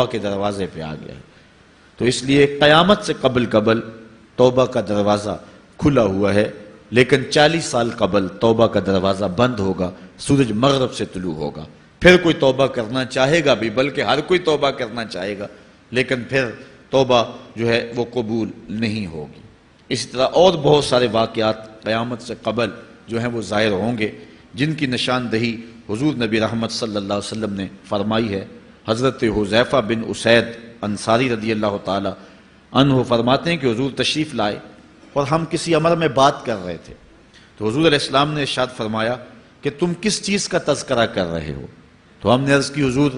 کے دروازے پہ آ گیا ہے۔ تو اس لیے قیامت سے قبل توبہ کا دروازہ کھلا ہوا ہے، لیکن 40 سال قبل توبہ کا دروازہ بند ہوگا، سورج مغرب سے طلوع ہوگا۔ پھر کوئی توبہ کرنا چاہے گا بھی، بلکہ ہر کوئی توبہ کرنا چاہے گا، لیکن پھر توبہ جو ہے وہ قبول نہیں ہوگی۔ اسی طرح اور بہت سارے واقعات قیامت سے قبل جو ہیں وہ ظاہر ہوں گے، جن کی نشاندہی حضور نبی رحمت صلی اللہ علیہ وسلم نے فرمائی ہے۔ حضرت حذیفہ بن اسید انصاری رضی اللہ تعالی عنہ فرماتے ہیں کہ حضور تشریف لائے اور ہم کسی امر میں بات کر رہے تھے، تو حضور علیہ السلام نے ارشاد فرمایا کہ تم کس چیز کا تذکرہ کر رہے ہو؟ تو ہم نے عرض کی حضور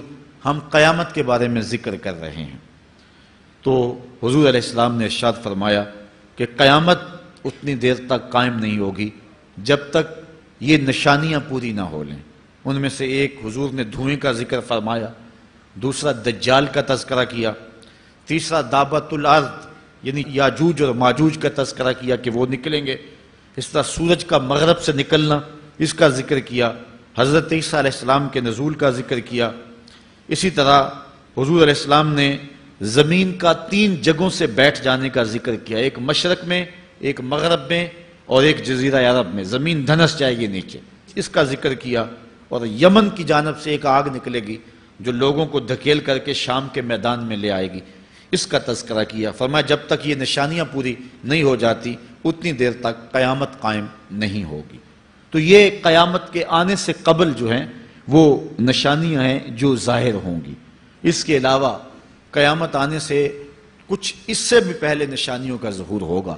ہم قیامت کے بارے میں ذکر کر رہے ہیں۔ تو حضور علیہ السلام نے ارشاد فرمایا کہ قیامت اتنی دیر تک قائم نہیں ہوگی جب تک یہ نشانیاں پوری نہ ہو لیں۔ ان میں سے ایک حضور نے دھوئیں کا ذکر فرمایا، دوسرا دجال کا تذکرہ کیا، تیسرا دابت الارض یعنی یاجوج اور ماجوج کا تذکرہ کیا کہ وہ نکلیں گے، اس طرح سورج کا مغرب سے نکلنا اس کا ذکر کیا، حضرت عیسیٰ علیہ السلام کے نزول کا ذکر کیا۔ اسی طرح حضور علیہ السلام نے زمین کا 3 جگہوں سے بیٹھ جانے کا ذکر کیا، ایک مشرق میں، ایک مغرب میں اور ایک جزیرہ عرب میں، زمین دھنس جائے گی نیچے، اس کا ذکر کیا۔ اور یمن کی جانب سے ایک آگ نکلے گی جو لوگوں کو دھکیل کر کے شام کے میدان میں لے آئے گی، اس کا تذکرہ کیا۔ فرمایا جب تک یہ نشانیاں پوری نہیں ہو جاتی اتنی دیر تک قیامت قائم نہیں ہوگی۔ تو یہ قیامت کے آنے سے قبل جو ہیں وہ نشانیاں ہیں جو ظاہر ہوں گی۔ اس کے علاوہ قیامت آنے سے کچھ اس سے بھی پہلے نشانیوں کا ظہور ہوگا،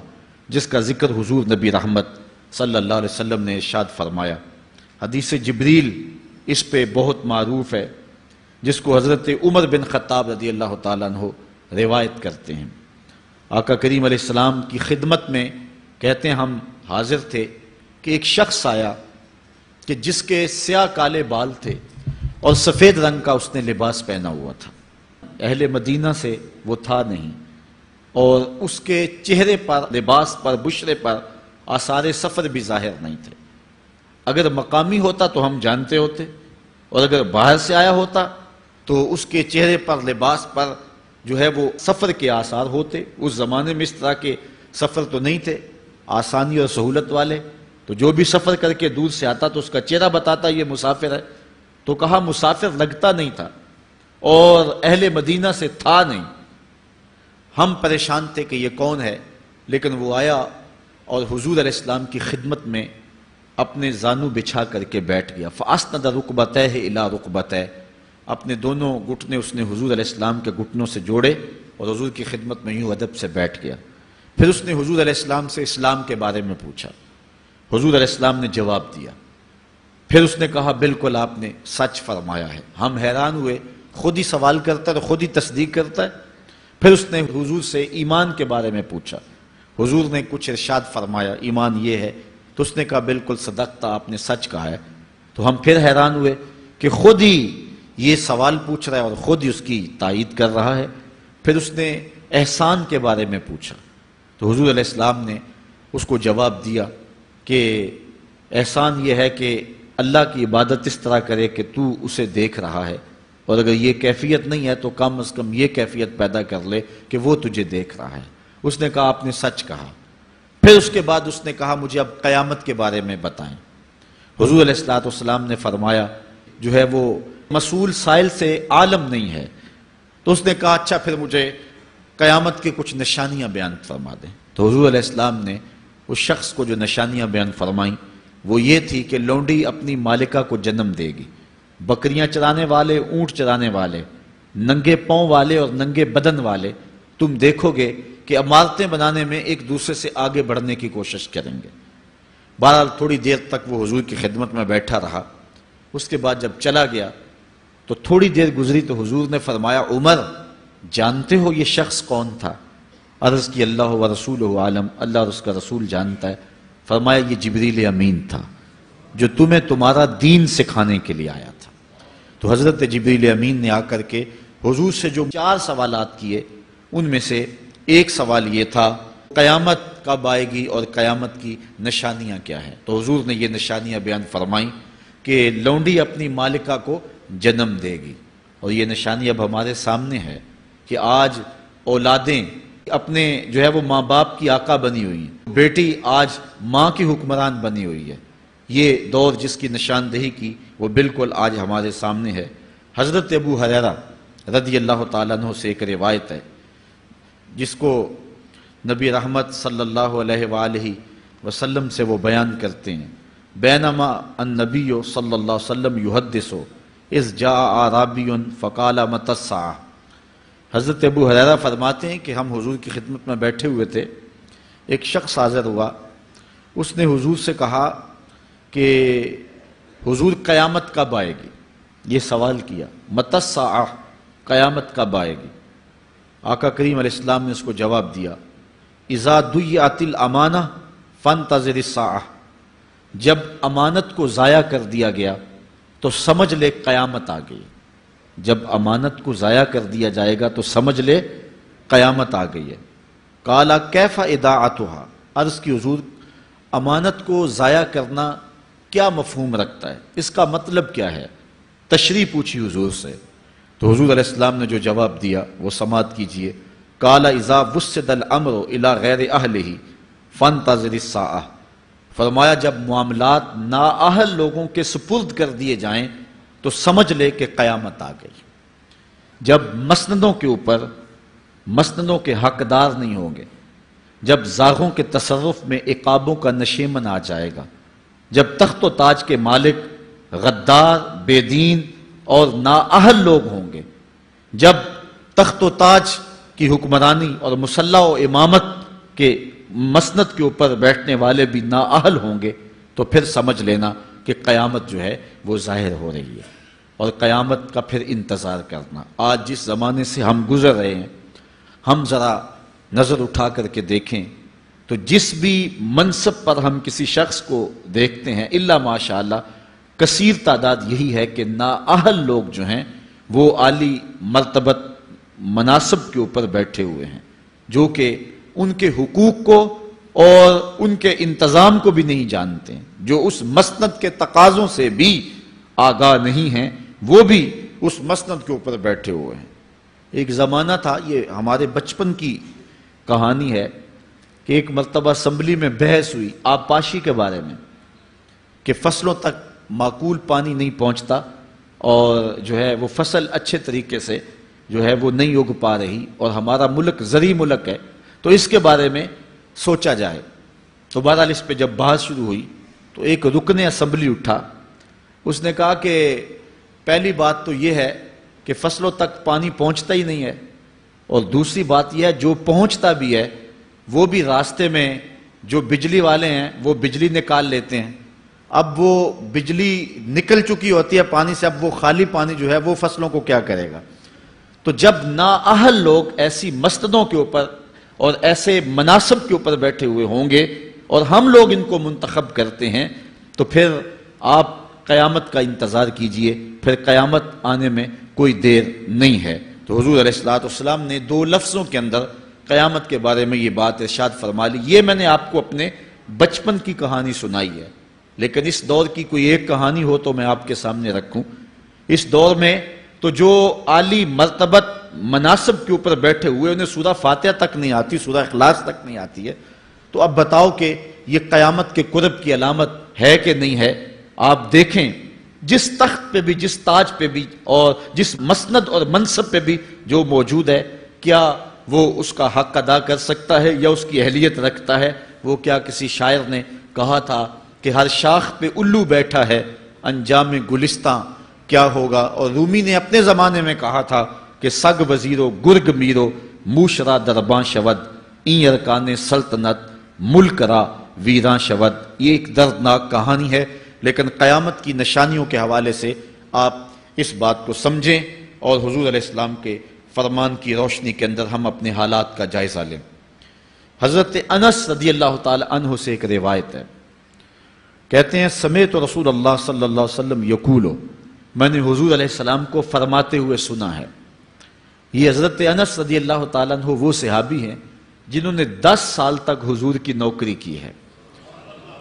جس کا ذکر حضور نبی رحمت صلی اللہ علیہ وسلم نے ارشاد فرمایا۔ حدیث جبریل اس پہ بہت معروف ہے، جس کو حضرت عمر بن خطاب رضی اللہ تعالیٰ عنہ روایت کرتے ہیں۔ آقا کریم علیہ السلام کی خدمت میں کہتے ہیں ہم حاضر تھے کہ ایک شخص آیا کہ جس کے سیاہ کالے بال تھے اور سفید رنگ کا اس نے لباس پہنا ہوا تھا، اہل مدینہ سے وہ تھا نہیں، اور اس کے چہرے پر، لباس پر، بشرے پر آثار سفر بھی ظاہر نہیں تھے۔ اگر مقامی ہوتا تو ہم جانتے ہوتے، اور اگر باہر سے آیا ہوتا تو اس کے چہرے پر، لباس پر جو ہے وہ سفر کے آثار ہوتے۔ اس زمانے میں اس طرح کے سفر تو نہیں تھے آسانی اور سہولت والے، تو جو بھی سفر کر کے دور سے آتا تو اس کا چہرہ بتاتا یہ مسافر ہے۔ تو کہا مسافر لگتا نہیں تھا اور اہل مدینہ سے تھا نہیں۔ ہم پریشان تھے کہ یہ کون ہے، لیکن وہ آیا اور حضور علیہ السلام کی خدمت میں اپنے زانو بچھا کر کے بیٹھ گیا۔ فَأَسْنَدَ رُكْبَتَيْهِ إِلَىٰ رُكْبَتَيْهِ، اپنے دونوں گھٹنے اس نے حضور علیہ السلام کے گھٹنوں سے جوڑے اور حضور کی خدمت میں یوں ادب سے بیٹھ گیا۔ پھر اس نے حضور علیہ السلام سے اسلام کے بارے میں پوچھا، حضور علیہ السلام نے جواب دیا۔ پھر اس نے کہا بالکل آپ نے سچ فرمایا ہے۔ ہم حیران ہوئے، خود ہی سوال کرتا ہے اور خود ہی تصدیق کرتا ہے۔ پھر اس نے حضور سے ایمان کے بارے میں پوچھا، حضور نے کچھ ارشاد فرمایا ایمان یہ ہے، تو اس نے کہا بالکل صدقتا، آپ نے سچ کہا ہے۔ تو ہم پھر حیران ہوئے کہ خود ہی یہ سوال پوچھ رہا ہے اور خود ہی اس کی تائید کر رہا ہے۔ پھر اس نے احسان کے بارے میں پوچھا، تو حضور علیہ السلام نے اس کو جواب دیا کہ احسان یہ ہے کہ اللہ کی عبادت اس طرح کرے کہ تو اسے دیکھ رہا ہے، اور اگر یہ کیفیت نہیں ہے تو کم از کم یہ کیفیت پیدا کر لے کہ وہ تجھے دیکھ رہا ہے۔ اس نے کہا آپ نے سچ کہا۔ پھر اس کے بعد اس نے کہا مجھے اب قیامت کے بارے میں بتائیں۔ حضور علیہ السلام نے فرمایا جو ہے وہ مسئول سائل سے عالم نہیں ہے۔ تو اس نے کہا اچھا پھر مجھے قیامت کی کچھ نشانیاں بیان فرما دیں۔ تو حضور علیہ السلام نے اس شخص کو جو نشانیاں بیان فرمائیں وہ یہ تھی کہ لونڈی اپنی مالکہ کو جنم دے گی، بکریاں چرانے والے، اونٹ چرانے والے، ننگے پاؤں والے اور ننگے بدن والے تم دیکھو گے کہ عمارتیں بنانے میں ایک دوسرے سے آگے بڑھنے کی کوشش کریں گے۔ بہرحال تھوڑی دیر تک وہ حضور کی خدمت میں بیٹھا رہا۔ اس کے بعد جب چلا گیا تو تھوڑی دیر گزری تو حضور نے فرمایا عمر جانتے ہو یہ شخص کون تھا؟ عرض کی اللہ و رسولہ عالم، اللہ اور اس کا رسول جانتا ہے۔ فرمایا یہ جبریل امین تھا جو تمہیں تمہارا دین سکھانے کے لیے آیا تھا۔ تو حضرت جبریل امین نے آ کر کے حضور سے جو 4 سوالات کیے ان میں سے ایک سوال یہ تھا قیامت کب آئے گی اور قیامت کی نشانیاں کیا ہیں؟ تو حضور نے یہ نشانیاں بیان فرمائیں کہ لونڈی اپنی مالکہ کو جنم دے گی، اور یہ نشانی اب ہمارے سامنے ہے کہ آج اولادیں اپنے جو ہے وہ ماں باپ کی آقا بنی ہوئی ہیں، بیٹی آج ماں کی حکمران بنی ہوئی ہے۔ یہ دور جس کی نشاندہی کی وہ بالکل آج ہمارے سامنے ہے۔ حضرت ابو ہریرہ رضی اللہ تعالیٰ عنہ سے ایک روایت ہے جس کو نبی رحمت صلی اللہ علیہ وآلہ وسلم سے وہ بیان کرتے ہیں، بینما النبی صلی اللہ علیہ وسلم یحدث اذ جاء اعرابی فقال متی الساعہ۔ حضرت ابو ہریرہ فرماتے ہیں کہ ہم حضور کی خدمت میں بیٹھے ہوئے تھے، ایک شخص حاضر ہوا، اس نے حضور سے کہا کہ حضور قیامت کب آئے گی؟ یہ سوال کیا، متی الساعہ، قیامت کب آئے گی؟ آقا کریم علیہ السلام نے اس کو جواب دیا، اذا ضیعت الامانہ فانتظر الساعہ، جب امانت کو ضائع کر دیا گیا تو سمجھ لے قیامت آ گئی۔ جب امانت کو ضائع کر دیا جائے گا تو سمجھ لے قیامت آ گئی ہے۔ قال کیف اضاعتها، عرض کی حضور امانت کو ضائع کرنا کیا مفہوم رکھتا ہے، اس کا مطلب کیا ہے؟ تشریح پوچھی حضور سے، تو حضور علیہ السلام نے جو جواب دیا وہ سماعت کیجئے۔ قال اذا وسد الامر الى غیر اہلہ فانتظر الساعہ، فرمایا جب معاملات نااہل لوگوں کے سپرد کر دیے جائیں تو سمجھ لے کہ قیامت آ گئی۔ جب مسندوں کے اوپر مسندوں کے حقدار نہیں ہوں گے، جب زاغوں کے تصرف میں عقابوں کا نشیمن آ جائے گا، جب تخت و تاج کے مالک غدار، بے دین اور نااہل لوگ ہوں گے، جب تخت و تاج کی حکمرانی اور مسلح و امامت کے مسند کے اوپر بیٹھنے والے بھی نااہل ہوں گے، تو پھر سمجھ لینا کہ قیامت جو ہے وہ ظاہر ہو رہی ہے، اور قیامت کا پھر انتظار کرنا۔ آج جس زمانے سے ہم گزر رہے ہیں، ہم ذرا نظر اٹھا کر کے دیکھیں تو جس بھی منصب پر ہم کسی شخص کو دیکھتے ہیں، الا ماشاءاللہ کثیر تعداد یہی ہے کہ نااہل لوگ جو ہیں وہ عالی مرتبت مناصب کے اوپر بیٹھے ہوئے ہیں، جو کہ ان کے حقوق کو اور ان کے انتظام کو بھی نہیں جانتے ہیں، جو اس مسند کے تقاضوں سے بھی آگاہ نہیں ہیں، وہ بھی اس مسند کے اوپر بیٹھے ہوئے ہیں۔ ایک زمانہ تھا، یہ ہمارے بچپن کی کہانی ہے، کہ ایک مرتبہ اسمبلی میں بحث ہوئی آبپاشی کے بارے میں، کہ فصلوں تک معقول پانی نہیں پہنچتا اور جو ہے وہ فصل اچھے طریقے سے جو ہے وہ نہیں اگ پا رہی، اور ہمارا ملک زرعی ملک ہے، تو اس کے بارے میں سوچا جائے۔ تو بہرحال اس پہ جب بحث شروع ہوئی تو ایک رکن اسمبلی اٹھا، اس نے کہا کہ پہلی بات تو یہ ہے کہ فصلوں تک پانی پہنچتا ہی نہیں ہے، اور دوسری بات یہ ہے جو پہنچتا بھی ہے وہ بھی راستے میں جو بجلی والے ہیں وہ بجلی نکال لیتے ہیں، اب وہ بجلی نکل چکی ہوتی ہے پانی سے، اب وہ خالی پانی جو ہے وہ فصلوں کو کیا کرے گا؟ تو جب نااہل لوگ ایسی مسندوں کے اوپر اور ایسے مناصب کے اوپر بیٹھے ہوئے ہوں گے اور ہم لوگ ان کو منتخب کرتے ہیں، تو پھر آپ قیامت کا انتظار کیجئے، پھر قیامت آنے میں کوئی دیر نہیں ہے۔ تو حضور علیہ السلام نے دو لفظوں کے اندر قیامت کے بارے میں یہ بات ارشاد فرما لی۔ یہ میں نے آپ کو اپنے بچپن کی کہانی سنائی ہے، لیکن اس دور کی کوئی ایک کہانی ہو تو میں آپ کے سامنے رکھوں۔ اس دور میں تو جو عالی مرتبت مناصب کے اوپر بیٹھے ہوئے انہیں سورہ فاتحہ تک نہیں آتی، سورہ اخلاص تک نہیں آتی ہے، تو اب بتاؤ کہ یہ قیامت کے قرب کی علامت ہے کہ نہیں ہے؟ آپ دیکھیں جس تخت پہ بھی، جس تاج پہ بھی اور جس مسند اور منصب پہ بھی جو موجود ہے، کیا وہ اس کا حق ادا کر سکتا ہے یا اس کی اہلیت رکھتا ہے؟ وہ کیا کسی شاعر نے کہا تھا کہ ہر شاخ پہ الو بیٹھا ہے، انجام گلستاں کیا ہوگا؟ اور رومی نے اپنے زمانے میں کہا تھا کہ سگ وزیرو گرگ میرو موشرا درباں شود این ارکان سلطنت ملک را ویراں شود۔ یہ ایک دردناک کہانی ہے، لیکن قیامت کی نشانیوں کے حوالے سے آپ اس بات کو سمجھیں اور حضور علیہ السلام کے فرمان کی روشنی کے اندر ہم اپنے حالات کا جائزہ لیں۔ حضرت انس رضی اللہ تعالی عنہ سے ایک روایت ہے، کہتے ہیں سمعت رسول اللہ صلی اللہ علیہ وسلم یقولو، میں نے حضور علیہ السلام کو فرماتے ہوئے سنا ہے۔ یہ حضرت انس رضی اللہ تعالیٰ عنہ وہ صحابی ہیں جنہوں نے 10 سال تک حضور کی نوکری کی ہے،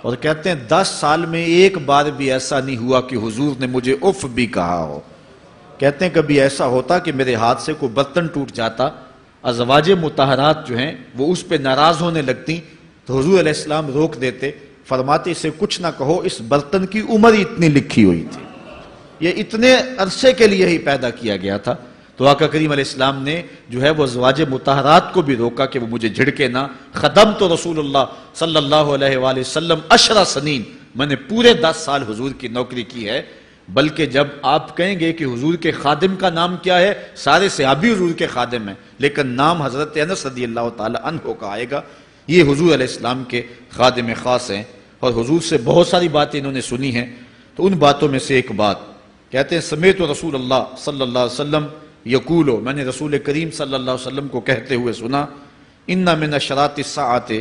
اور کہتے ہیں 10 سال میں ایک بار بھی ایسا نہیں ہوا کہ حضور نے مجھے اف بھی کہا ہو۔ کہتے ہیں کبھی ایسا ہوتا کہ میرے ہاتھ سے کوئی برتن ٹوٹ جاتا، ازواج مطہرات جو ہیں وہ اس پہ ناراض ہونے لگتی تو حضور علیہ السلام روک دیتے، فرماتے اسے کچھ نہ کہو، اس برتن کی عمر ہی اتنی لکھی ہوئی تھی، یہ اتنے عرصے کے لیے ہی پیدا کیا گیا تھا۔ تو آقا کریم علیہ السلام نے جو ہے وہ ازواج مطہرات کو بھی روکا کہ وہ مجھے جھڑکے نہ۔ خدمت رسول اللہ صلی اللہ علیہ وآلہ وسلم 10 سنین، میں نے پورے 10 سال حضور کی نوکری کی ہے۔ بلکہ جب آپ کہیں گے کہ حضور کے خادم کا نام کیا ہے، سارے صحابی حضور کے خادم ہیں، لیکن نام حضرت انس رضی اللہ تعالی عنہ کا آئے گا، یہ حضور علیہ السلام کے خادم خاص ہیں، اور حضور سے بہت ساری باتیں انہوں نے سنی ہیں۔ تو ان باتوں میں سے ایک بات کہتے ہیں، سمیت رسول اللہ صلی اللہ علیہ وسلم یقولو، میں نے رسول کریم صلی اللہ علیہ وسلم کو کہتے ہوئے سنا، ان من اشراط الساعۃ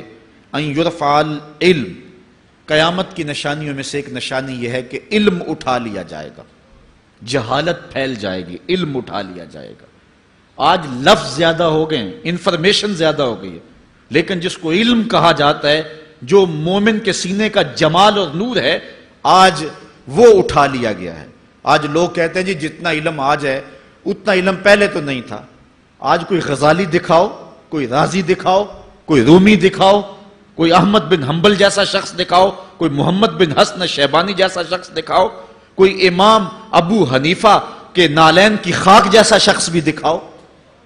ان یرفع العلم، قیامت کی نشانیوں میں سے ایک نشانی یہ ہے کہ علم اٹھا لیا جائے گا، جہالت پھیل جائے گی، علم اٹھا لیا جائے گا۔ آج لفظ زیادہ ہو گئے ہیں، انفارمیشن زیادہ ہو گئی ہے، لیکن جس کو علم کہا جاتا ہے، جو مومن کے سینے کا جمال اور نور ہے، آج وہ اٹھا لیا گیا ہے۔ آج لوگ کہتے ہیں جی جتنا علم آج ہے اتنا علم پہلے تو نہیں تھا۔ آج کوئی غزالی دکھاؤ، کوئی رازی دکھاؤ، کوئی رومی دکھاؤ، کوئی احمد بن حنبل جیسا شخص دکھاؤ، کوئی محمد بن حسن شیبانی جیسا شخص دکھاؤ، کوئی امام ابو حنیفہ کے نالین کی خاک جیسا شخص بھی دکھاؤ،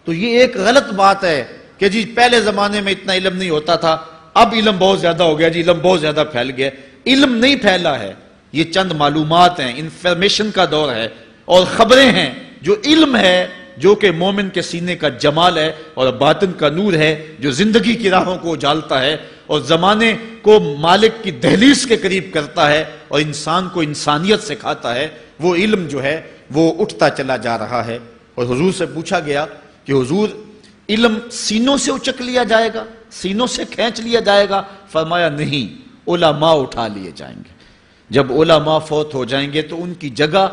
تو یہ ایک غلط بات ہے کہ جی پہلے زمانے میں اتنا علم نہیں ہوتا تھا، اب علم بہت زیادہ ہو گیا، جی علم بہت زیادہ پھیل گیا۔ علم نہیں پھیلا ہے، یہ چند معلومات ہیں، انفارمیشن کا دور ہے، اور خبریں ہیں۔ جو علم ہے، جو کہ مومن کے سینے کا جمال ہے اور باطن کا نور ہے، جو زندگی کی راہوں کو اجالتا ہے اور زمانے کو مالک کی دہلیز کے قریب کرتا ہے اور انسان کو انسانیت سکھاتا ہے، وہ علم جو ہے وہ اٹھتا چلا جا رہا ہے۔ اور حضور سے پوچھا گیا کہ حضور علم سینوں سے اچک لیا جائے گا، سینوں سے کھینچ لیا جائے گا؟ فرمایا نہیں، علماء اٹھا لیے جائیں گے۔ جب علماء فوت ہو جائیں گے تو ان کی جگہ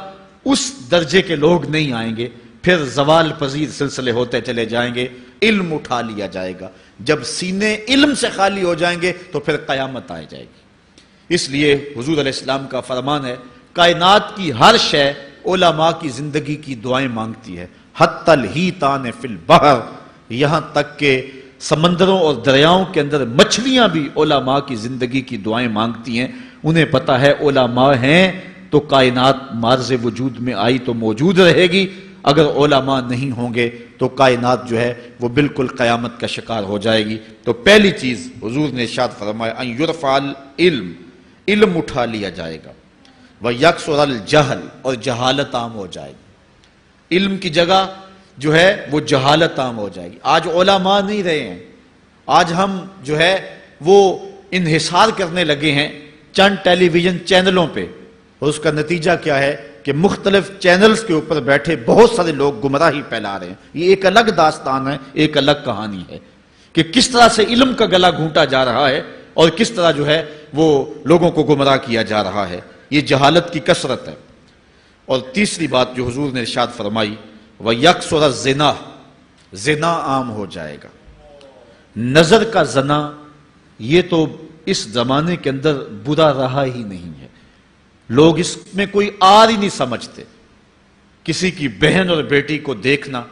اس درجے کے لوگ نہیں آئیں گے، پھر زوال پذیر سلسلے ہوتے چلے جائیں گے، علم اٹھا لیا جائے گا۔ جب سینے علم سے خالی ہو جائیں گے تو پھر قیامت آ جائے گی۔ اس لیے حضور علیہ السلام کا فرمان ہے، کائنات کی ہر شے علماء کی زندگی کی دعائیں مانگتی ہے، حتی الحیتان فی البحر، یہاں تک کہ سمندروں اور دریاؤں کے اندر مچھلیاں بھی علماء کی زندگی کی دعائیں مانگتی ہیں۔ انہیں پتہ ہے علماء ہیں تو کائنات معرض وجود میں آئی تو موجود رہے گی، اگر علماء نہیں ہوں گے تو کائنات جو ہے وہ بالکل قیامت کا شکار ہو جائے گی۔ تو پہلی چیز حضور نے ارشاد فرمایا، ان یرفع العلم، علم اٹھا لیا جائے گا، ویکثر الجہل، اور جہالت عام ہو جائے گی۔ علم کی جگہ جو ہے وہ جہالت عام ہو جائے گی۔ آج علماء نہیں رہے ہیں، آج ہم جو ہے وہ انحصار کرنے لگے ہیں چند ٹیلی ویژن چینلوں پہ، اور اس کا نتیجہ کیا ہے کہ مختلف چینلز کے اوپر بیٹھے بہت سارے لوگ گمراہی پھیلا رہے ہیں۔ یہ ایک الگ داستان ہے، ایک الگ کہانی ہے کہ کس طرح سے علم کا گلا گھونٹا جا رہا ہے اور کس طرح جو ہے وہ لوگوں کو گمراہ کیا جا رہا ہے۔ یہ جہالت کی کثرت ہے۔ اور تیسری بات جو حضور نے ارشاد فرمائی، وَيَكْسُرَ الزِّنَا، زنا عام ہو جائے گا۔ نظر کا زنا یہ تو اس زمانے کے اندر برا رہا ہی نہیں ہے، لوگ اس میں کوئی آر ہی نہیں سمجھتے۔ کسی کی بہن اور بیٹی کو دیکھنا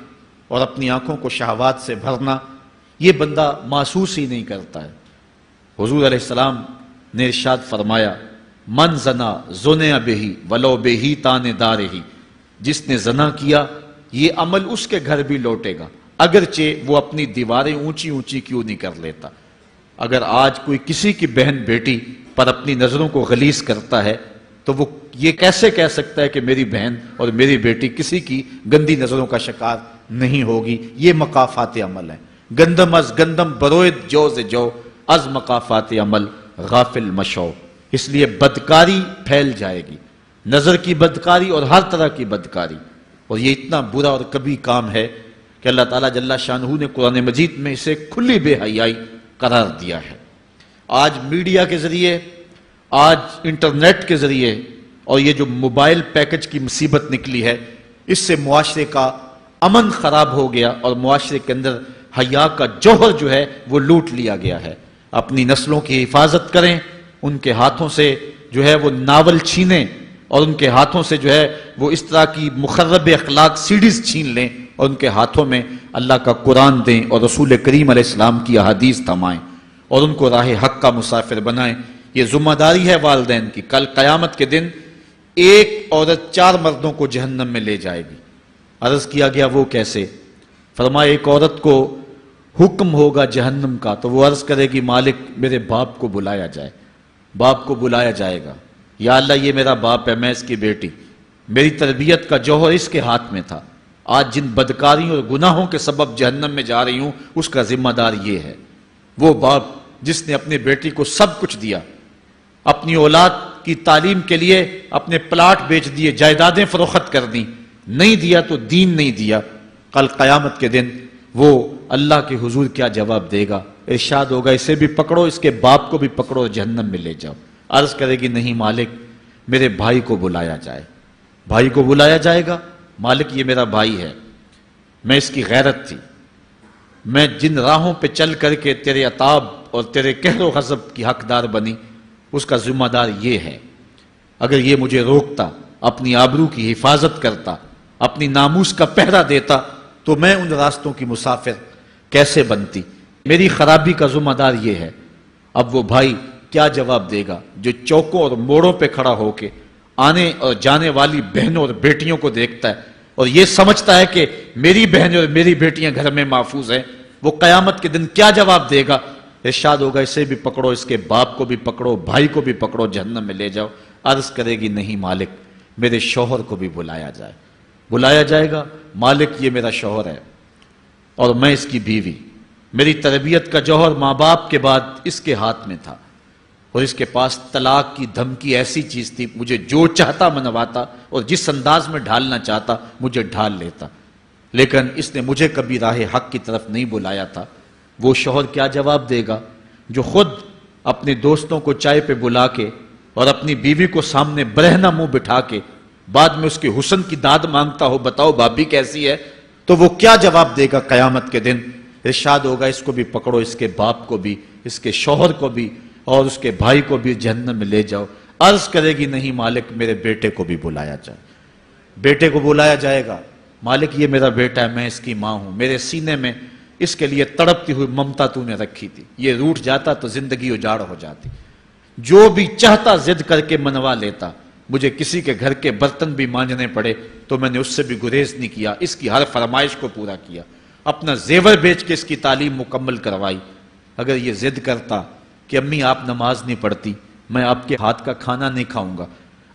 اور اپنی آنکھوں کو شہوات سے بھرنا، یہ بندہ محسوس ہی نہیں کرتا ہے۔ حضور علیہ السلام نے ارشاد فرمایا، من زنا زنیا بہی ولو بہی تان دارہی، جس نے زنا کیا یہ عمل اس کے گھر بھی لوٹے گا، اگرچہ وہ اپنی دیواریں اونچی اونچی کیوں نہیں کر لیتا۔ اگر آج کوئی کسی کی بہن بیٹی پر اپنی نظروں کو غلیظ کرتا ہے تو وہ یہ کیسے کہہ سکتا ہے کہ میری بہن اور میری بیٹی کسی کی گندی نظروں کا شکار نہیں ہوگی؟ یہ مقافات عمل ہیں۔ گندم از گندم بروید جو سے جو، از مقافات عمل غافل مشو۔ اس لیے بدکاری پھیل جائے گی، نظر کی بدکاری اور ہر طرح کی بدکاری، اور یہ اتنا برا اور کبھی کام ہے کہ اللہ تعالیٰ جل شانہ نے قرآن مجید میں اسے کھلی بے حیائی قرار دیا ہے۔ آج میڈیا کے ذریعے، آج انٹرنیٹ کے ذریعے، اور یہ جو موبائل پیکج کی مصیبت نکلی ہے، اس سے معاشرے کا امن خراب ہو گیا اور معاشرے کے اندر حیا کا جوہر جو ہے وہ لوٹ لیا گیا ہے۔ اپنی نسلوں کی حفاظت کریں، ان کے ہاتھوں سے جو ہے وہ ناول چھینیں اور ان کے ہاتھوں سے جو ہے وہ اس طرح کی مخرب اخلاق سیڈیز چھین لیں اور ان کے ہاتھوں میں اللہ کا قرآن دیں اور رسول کریم علیہ السلام کی احادیث تھمائیں اور ان کو راہ حق کا مسافر بنائیں. یہ ذمہ داری ہے والدین کی. کل قیامت کے دن ایک عورت 4 مردوں کو جہنم میں لے جائے گی. عرض کیا گیا وہ کیسے؟ فرمایا ایک عورت کو حکم ہوگا جہنم کا تو وہ عرض کرے گی مالک میرے باپ کو بلایا جائے. باپ کو بلایا جائے گا، یا اللہ یہ میرا باپ ہے، میں اس کی بیٹی، میری تربیت کا جوہر اس کے ہاتھ میں تھا، آج جن بدکاریوں اور گناہوں کے سبب جہنم میں جا رہی ہوں اس کا ذمہ دار یہ ہے. وہ باپ جس نے اپنے بیٹی کو سب کچھ دیا، اپنی اولاد کی تعلیم کے لیے اپنے پلاٹ بیچ دیے، جائیدادیں فروخت کر دیں، نہیں دیا تو دین نہیں دیا. کل قیامت کے دن وہ اللہ کے حضور کیا جواب دے گا؟ ارشاد ہوگا اسے بھی پکڑو، اس کے باپ کو بھی پکڑو اور جہنم میں لے جاؤ. عرض کرے گی نہیں مالک میرے بھائی کو بلایا جائے. بھائی کو بلایا جائے گا، مالک یہ میرا بھائی ہے، میں اس کی غیرت تھی، میں جن راہوں پہ چل کر کے تیرے عتاب اور تیرے قہر و غضب کی حقدار بنی اس کا ذمہ دار یہ ہے. اگر یہ مجھے روکتا، اپنی آبرو کی حفاظت کرتا، اپنی ناموس کا پہرا دیتا تو میں ان راستوں کی مسافر کیسے بنتی؟ میری خرابی کا ذمہ دار یہ ہے. اب وہ بھائی کیا جواب دے گا جو چوکوں اور موڑوں پہ کھڑا ہو کے آنے اور جانے والی بہنوں اور بیٹیوں کو دیکھتا ہے اور یہ سمجھتا ہے کہ میری بہنیں اور میری بیٹیاں گھر میں محفوظ ہیں؟ وہ قیامت کے دن کیا جواب دے گا؟ ارشاد ہوگا اسے بھی پکڑو، اس کے باپ کو بھی پکڑو، بھائی کو بھی پکڑو، جہنم میں لے جاؤ. عرض کرے گی نہیں مالک میرے شوہر کو بھی بلایا جائے. بلایا جائے گا، مالک یہ میرا شوہر ہے اور میں اس کی بیوی، میری تربیت کا جوہر ماں باپ کے بعد اس کے ہاتھ میں تھا اور اس کے پاس طلاق کی دھمکی ایسی چیز تھی، مجھے جو چاہتا منواتا اور جس انداز میں ڈھالنا چاہتا مجھے ڈھال لیتا، لیکن اس نے مجھے کبھی راہ حق کی طرف نہیں بلایا تھا. وہ شوہر کیا جواب دے گا جو خود اپنے دوستوں کو چائے پہ بلا کے اور اپنی بیوی کو سامنے برہنہ منہ بٹھا کے بعد میں اس کے حسن کی داد مانگتا ہو، بتاؤ بھابی کیسی ہے؟ تو وہ کیا جواب دے گا قیامت کے دن؟ ارشاد ہوگا اس کو بھی پکڑو، اس کے باپ کو بھی، اس کے شوہر کو بھی اور اس کے بھائی کو بھی جہنم میں لے جاؤ. عرض کرے گی نہیں مالک میرے بیٹے کو بھی بلایا جائے. بیٹے کو بلایا جائے گا، مالک یہ میرا بیٹا ہے، میں اس کی ماں ہوں، میرے سینے میں اس کے لیے تڑپتی ہوئی ممتا تو نے رکھی تھی، یہ روٹھ جاتا تو زندگی اجاڑ ہو جاتی. جو بھی چاہتا ضد کر کے منوا لیتا، مجھے کسی کے گھر کے برتن بھی مانجنے پڑے تو میں نے اس سے بھی گریز نہیں کیا، اس کی ہر فرمائش کو پورا کیا، اپنا زیور بیچ کے اس کی تعلیم مکمل کروائی. اگر یہ ضد کرتا کہ امی آپ نماز نہیں پڑھتی، میں آپ کے ہاتھ کا کھانا نہیں کھاؤں گا،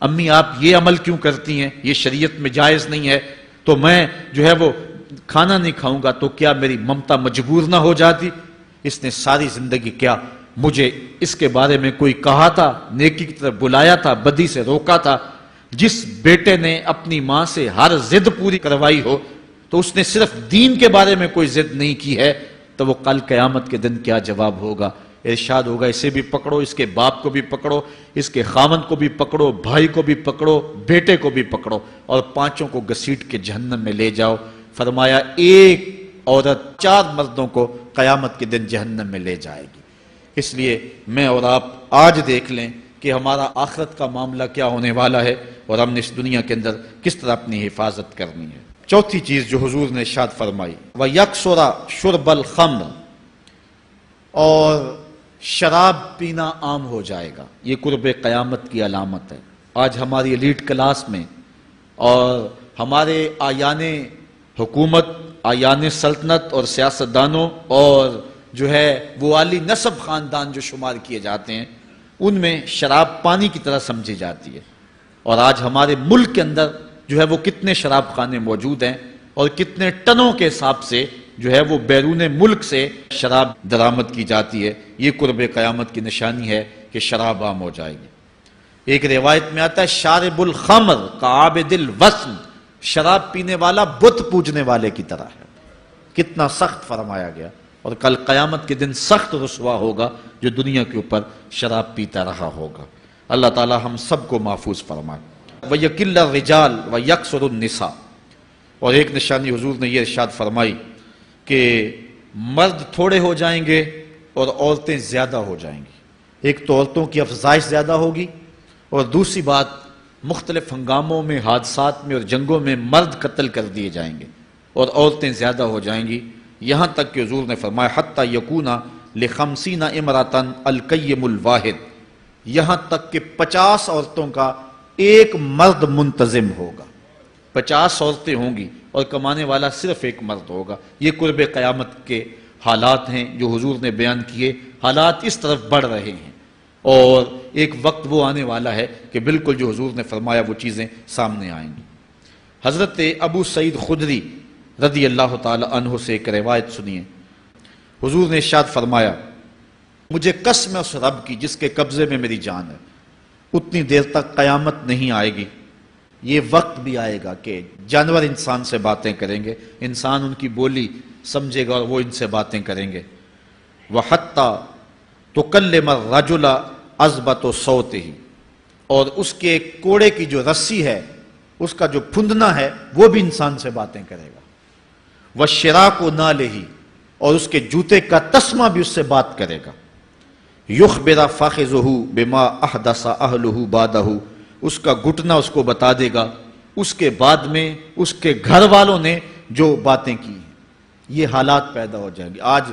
امی آپ یہ عمل کیوں کرتی ہیں، یہ شریعت میں جائز نہیں ہے، تو میں جو ہے وہ کھانا نہیں کھاؤں گا، تو کیا میری ممتا مجبور نہ ہو جاتی؟ اس نے ساری زندگی کیا مجھے اس کے بارے میں کوئی کہا تھا، نیکی کی طرف بلایا تھا، بدی سے روکا تھا؟ جس بیٹے نے اپنی ماں سے ہر ضد پوری کروائی ہو تو اس نے صرف دین کے بارے میں کوئی ضد نہیں کی ہے، تو وہ کل قیامت کے دن کیا جواب ہوگا؟ ارشاد ہوگا اسے بھی پکڑو، اس کے باپ کو بھی پکڑو، اس کے خاوند کو بھی پکڑو، بھائی کو بھی پکڑو، بیٹے کو بھی پکڑو اور 5 کو گھسیٹ کے جہنم میں لے جاؤ. فرمایا ایک عورت 4 مردوں کو قیامت کے دن جہنم میں لے جائے گی. اس لیے میں اور آپ آج دیکھ لیں کہ ہمارا آخرت کا معاملہ کیا ہونے والا ہے اور ہم نے اس دنیا کے اندر کس طرح اپنی حفاظت کرنی ہے. چوتھی چیز جو حضور نے ارشاد فرمائی، وَيَكْسُرَ شُرْبَ الْخَمْرِ، اور شراب پینا عام ہو جائے گا. یہ قرب قیامت کی علامت ہے. آج ہماری ایلیٹ کلاس میں اور ہمارے آیان حکومت، آیان سلطنت اور سیاستدانوں اور جو ہے وہ عالی نسب خاندان جو شمار کیے جاتے ہیں، ان میں شراب پانی کی طرح سمجھی جاتی ہے. اور آج ہمارے ملک کے اندر جو ہے وہ کتنے شراب خانے موجود ہیں اور کتنے ٹنوں کے حساب سے جو ہے وہ بیرون ملک سے شراب درآمد کی جاتی ہے. یہ قرب قیامت کی نشانی ہے کہ شراب عام ہو جائے گی. ایک روایت میں آتا ہے شارب الخمر کعابد الوثن، شراب پینے والا بت پوجنے والے کی طرح ہے. کتنا سخت فرمایا گیا. اور کل قیامت کے دن سخت رسوا ہوگا جو دنیا کے اوپر شراب پیتا رہا ہوگا. اللہ تعالی ہم سب کو محفوظ فرمائے. وَيَكِلَّ الرِّجَالِ وَيَكْسُرُ النِّسَاءِ، اور ایک نشانی حضور نے یہ ارشاد فرمائی کہ مرد تھوڑے ہو جائیں گے اور عورتیں زیادہ ہو جائیں گی. ایک تو عورتوں کی افزائش زیادہ ہوگی اور دوسری بات مختلف ہنگاموں میں، حادثات میں اور جنگوں میں مرد قتل کر دیے جائیں گے اور عورتیں زیادہ ہو جائیں گی، یہاں تک کہ حضور نے فرمایا حتی یکونا ل50 امراتن القیم الواحد، یہاں تک کہ 50 عورتوں کا ایک مرد منتظم ہوگا۔ 50 عورتیں ہوں گی اور کمانے والا صرف ایک مرد ہوگا۔ یہ قرب قیامت کے حالات ہیں جو حضور نے بیان کیے۔ حالات اس طرف بڑھ رہے ہیں اور ایک وقت وہ آنے والا ہے کہ بالکل جو حضور نے فرمایا وہ چیزیں سامنے آئیں گی۔ حضرت ابو سعید خدری رضی اللہ تعالی عنہ سے ایک روایت سنیے۔ حضور نے ارشاد فرمایا مجھے قسم ہے اس رب کی جس کے قبضے میں میری جان ہے، اتنی دیر تک قیامت نہیں آئے گی، یہ وقت بھی آئے گا کہ جانور انسان سے باتیں کریں گے، انسان ان کی بولی سمجھے گا اور وہ ان سے باتیں کریں گے۔ وَحَتَّى تُكَلِّمَ الرَّجُلَ عَذْبَةُ صَوْتِهِ، اور اس کے کوڑے کی جو رسی ہے، اس کا جو پھندنا ہے، وہ بھی انسان سے باتیں کرے گا۔ وَالشِّرَاكُ نَالِهِ، اور اس کے جوتے کا تسمہ بھی اس سے بات کرے گا۔ يُخْبِرَ فَخِذُهُ بِمَا أَحْدَثَ أَهْلُهُ بَعْدَهُ، اس کا گھٹنا اس کو بتا دے گا اس کے بعد میں اس کے گھر والوں نے جو باتیں کی ہیں۔ یہ حالات پیدا ہو جائیں گے۔ آج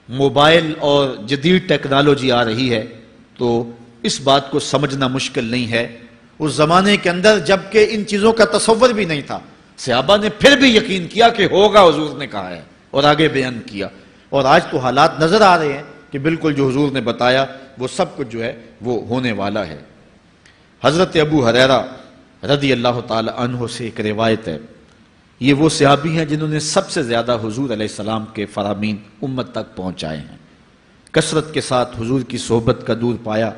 موبائل اور جدید ٹیکنالوجی آ رہی ہے تو اس بات کو سمجھنا مشکل نہیں ہے۔ اس زمانے کے اندر جب کہ ان چیزوں کا تصور بھی نہیں تھا، صحابہ نے پھر بھی یقین کیا کہ ہوگا، حضور نے کہا ہے اور آگے بیان کیا، اور آج تو حالات نظر آ رہے ہیں کہ بالکل جو حضور نے بتایا وہ سب کچھ جو ہے وہ ہونے والا ہے۔ حضرت ابو ہریرہ رضی اللہ تعالی عنہ سے ایک روایت ہے، یہ وہ صحابی ہیں جنہوں نے سب سے زیادہ حضور علیہ السلام کے فرامین امت تک پہنچائے ہیں، کثرت کے ساتھ حضور کی صحبت کا دور پایا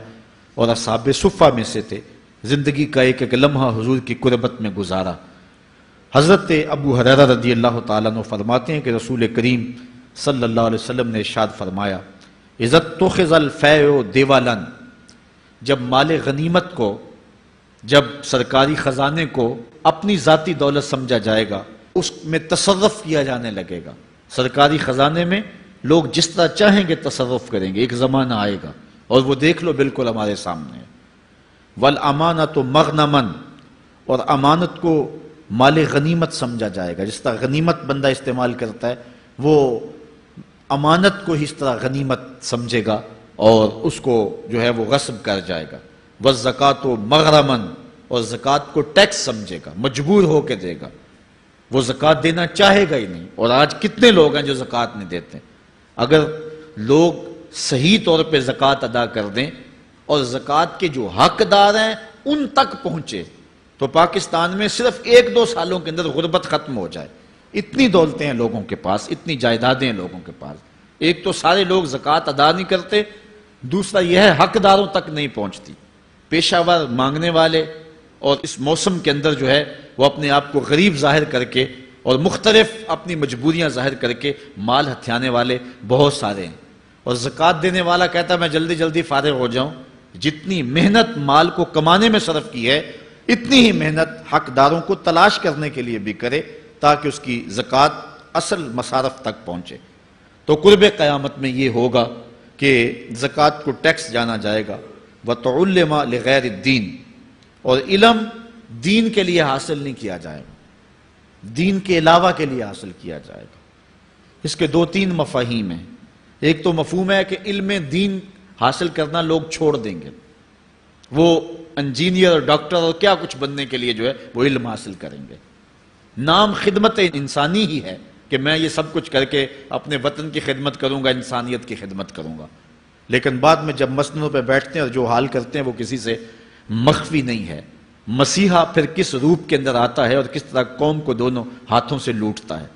اور اصحاب صفہ میں سے تھے، زندگی کا ایک ایک لمحہ حضور کی قربت میں گزارا۔ حضرت ابو ہریرہ رضی اللہ تعالیٰ عنہ فرماتے ہیں کہ رسول کریم صلی اللہ علیہ وسلم نے ارشاد فرمایا اذا اتخذ الفیء دیوالا، جب مال غنیمت کو، جب سرکاری خزانے کو اپنی ذاتی دولت سمجھا جائے گا، اس میں تصرف کیا جانے لگے گا، سرکاری خزانے میں لوگ جس طرح چاہیں گے تصرف کریں گے، ایک زمانہ آئے گا اور وہ دیکھ لو بالکل ہمارے سامنے ہے۔ والامانۃ مغنما، اور امانت کو مال غنیمت سمجھا جائے گا، جس طرح غنیمت بندہ استعمال کرتا ہے وہ امانت کو اس طرح غنیمت سمجھے گا اور اس کو جو ہے وہ غصب کر جائے گا۔ والزکوٰۃ مغرما، اور زکوٰۃ کو ٹیکس سمجھے گا، مجبور ہو کے دے گا، وہ زکوٰۃ دینا چاہے گا ہی نہیں۔ اور آج کتنے لوگ ہیں جو زکوٰۃ نہیں دیتے؟ اگر لوگ صحیح طور پہ زکوٰۃ ادا کر دیں اور زکوٰۃ کے جو حقدار ہیں ان تک پہنچے تو پاکستان میں صرف 1-2 سالوں کے اندر غربت ختم ہو جائے۔ اتنی دولتیں ہیں لوگوں کے پاس، اتنی جائیدادیں ہیں لوگوں کے پاس۔ ایک تو سارے لوگ زکوٰۃ ادا نہیں کرتے، دوسرا یہ ہے حقداروں تک نہیں پہنچتی۔ پیشہ ور مانگنے والے اور اس موسم کے اندر جو ہے وہ اپنے آپ کو غریب ظاہر کر کے اور مختلف اپنی مجبوریاں ظاہر کر کے مال ہتھیانے والے بہت سارے ہیں، اور زکوٰۃ دینے والا کہتا ہے میں جلدی جلدی فارغ ہو جاؤں۔ جتنی محنت مال کو کمانے میں صرف کی ہے، اتنی ہی محنت حقداروں کو تلاش کرنے کے لیے بھی کرے تاکہ اس کی زکوٰۃ اصل مصارف تک پہنچے۔ تو قرب قیامت میں یہ ہوگا کہ زکوٰۃ کو ٹیکس جانا جائے گا۔ وَتُعُلِّمَ لِغَيْرِ الدِّينِ، اور علم دین کے لیے حاصل نہیں کیا جائے گا، دین کے علاوہ کے لیے حاصل کیا جائے گا۔ اس کے 2-3 مفاہیم ہیں۔ ایک تو مفہوم ہے کہ علم دین حاصل کرنا لوگ چھوڑ دیں گے، وہ انجینئر اور ڈاکٹر اور کیا کچھ بننے کے لیے جو ہے وہ علم حاصل کریں گے۔ نام خدمت انسانی ہی ہے کہ میں یہ سب کچھ کر کے اپنے وطن کی خدمت کروں گا، انسانیت کی خدمت کروں گا، لیکن بعد میں جب مسندوں پہ بیٹھتے ہیں اور جو حال کرتے ہیں وہ کسی سے مخفی نہیں ہے۔ مسیحا پھر کس روپ کے اندر آتا ہے اور کس طرح قوم کو دونوں ہاتھوں سے لوٹتا ہے،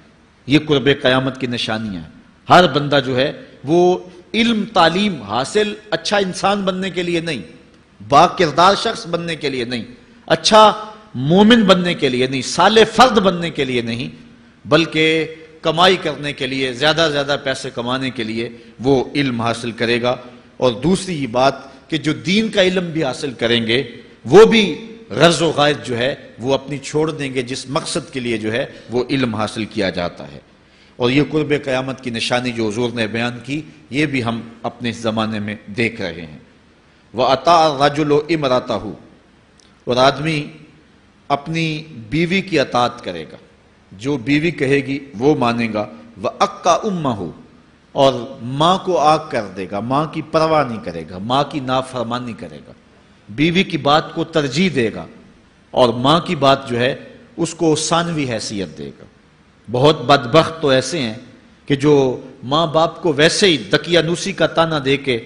یہ قرب قیامت کی نشانیاں ہیں۔ ہر بندہ جو ہے وہ علم تعلیم حاصل اچھا انسان بننے کے لیے نہیں، با کردار شخص بننے کے لیے نہیں، اچھا مومن بننے کے لیے نہیں، صالح فرد بننے کے لیے نہیں، بلکہ کمائی کرنے کے لیے، زیادہ زیادہ پیسے کمانے کے لیے وہ علم حاصل کرے گا۔ اور دوسری یہ بات کہ جو دین کا علم بھی حاصل کریں گے وہ بھی غرض و غائد جو ہے وہ اپنی چھوڑ دیں گے جس مقصد کے لیے جو ہے وہ علم حاصل کیا جاتا ہے۔ اور یہ قرب قیامت کی نشانی جو حضور نے بیان کی یہ بھی ہم اپنے زمانے میں دیکھ رہے ہیں۔ وَأَطَاعَ الرَّجُلُ امْرَأَتَهُ، اور آدمی اپنی بیوی کی اطاعت کرے گا، جو بیوی کہے گی وہ مانے گا، وَأَقَّى أُمَّهُ، اور ماں کو آگ کر دے گا، ماں کی پرواہ نہیں کرے گا، ماں کی نافرمانی کرے گا، بیوی کی بات کو ترجیح دے گا، اور ماں کی بات جو ہے اس کو ثانوی حیثیت دے گا۔ بہت بدبخت تو ایسے ہیں کہ جو ماں باپ کو ویسے ہی دقیانوسی کا تانا دے کے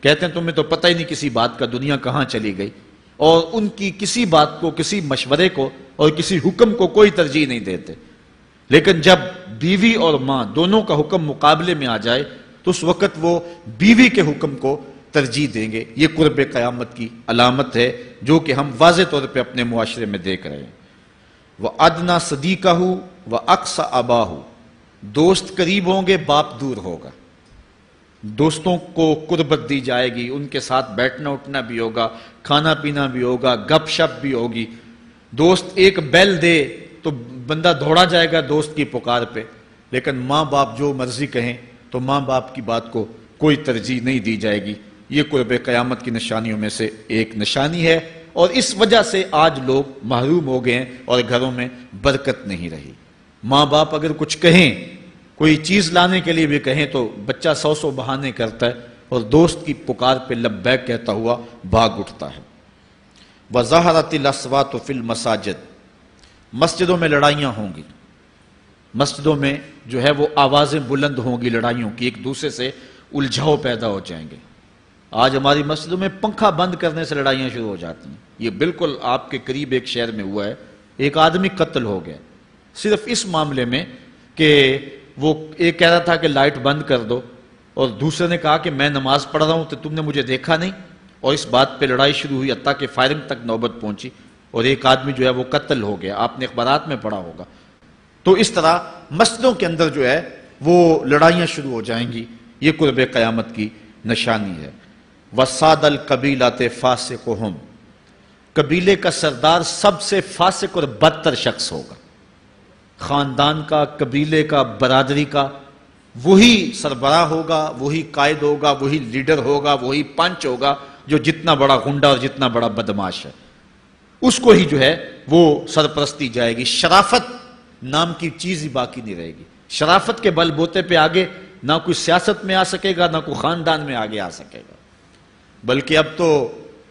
کہتے ہیں تمہیں تو پتہ ہی نہیں کسی بات کا، دنیا کہاں چلی گئی، اور ان کی کسی بات کو، کسی مشورے کو اور کسی حکم کو کوئی ترجیح نہیں دیتے۔ لیکن جب بیوی اور ماں دونوں کا حکم مقابلے میں آ جائے تو اس وقت وہ بیوی کے حکم کو ترجیح دیں گے۔ یہ قرب قیامت کی علامت ہے جو کہ ہم واضح طور پہ اپنے معاشرے میں دیکھ رہے ہیں۔ وَأَدْنَى صَدِيقَهُ وَأَقْصَى أَبَاهُ، دوست قریب ہوں گے، باپ دور ہوگا۔ دوستوں کو قربت دی جائے گی، ان کے ساتھ بیٹھنا اٹھنا بھی ہوگا، کھانا پینا بھی ہوگا، گپ شپ بھی ہوگی۔ دوست ایک بیل دے تو بندہ دوڑا جائے گا دوست کی پکار پہ، لیکن ماں باپ جو مرضی کہیں تو ماں باپ کی بات کو کوئی ترجیح نہیں دی جائے گی۔ یہ قرب قیامت کی نشانیوں میں سے ایک نشانی ہے، اور اس وجہ سے آج لوگ محروم ہو گئے ہیں اور گھروں میں برکت نہیں رہی۔ ماں باپ اگر کچھ کہیں، کوئی چیز لانے کے لیے بھی کہیں تو بچہ 100 بہانے کرتا ہے اور دوست کی پکار پہ لبیک کہتا ہوا بھاگ اٹھتا ہے۔ وَظَهَرَتِ الْأَصْوَاتُ فِي الْمَسَاجِدِ، مسجدوں میں لڑائیاں ہوں گی، مسجدوں میں جو ہے وہ آوازیں بلند ہوں گی لڑائیوں کی، ایک دوسرے سے الجھاؤ پیدا ہو جائیں گے۔ آج ہماری مسجدوں میں پنکھا بند کرنے سے لڑائیاں شروع ہو جاتی ہیں۔ یہ بالکل آپ کے قریب ایک شہر میں ہوا ہے، ایک آدمی قتل ہو گیا صرف اس معاملے میں کہ وہ ایک کہہ رہا تھا کہ لائٹ بند کر دو، اور دوسرے نے کہا کہ میں نماز پڑھ رہا ہوں تو تم نے مجھے دیکھا نہیں، اور اس بات پہ لڑائی شروع ہوئی، حتیٰ کہ فائرنگ تک نوبت پہنچی، اور ایک آدمی جو ہے وہ قتل ہو گیا۔ آپ نے اخبارات میں پڑھا ہوگا۔ تو اس طرح مسجدوں کے اندر جو ہے وہ لڑائیاں شروع ہو جائیں گی۔ یہ قرب قیامت کی نشانی ہے۔ وَسَادَ الْقَبِيلَةِ فَاسِقُهُمْ، قبیلے کا سردار سب سے فاسق اور بدتر شخص ہوگا۔ خاندان کا، قبیلے کا، برادری کا وہی سربراہ ہوگا، وہی قائد ہوگا، وہی لیڈر ہوگا، وہی پنچ ہوگا جو جتنا بڑا غنڈہ اور جتنا بڑا بدماش ہے اس کو ہی جو ہے وہ سرپرستی جائے گی۔ شرافت نام کی چیز ہی باقی نہیں رہے گی۔ شرافت کے بل بوتے پہ آگے نہ کوئی سیاست میں آ سکے گا، نہ کوئی خاندان میں آگے آ سکے گا، بلکہ اب تو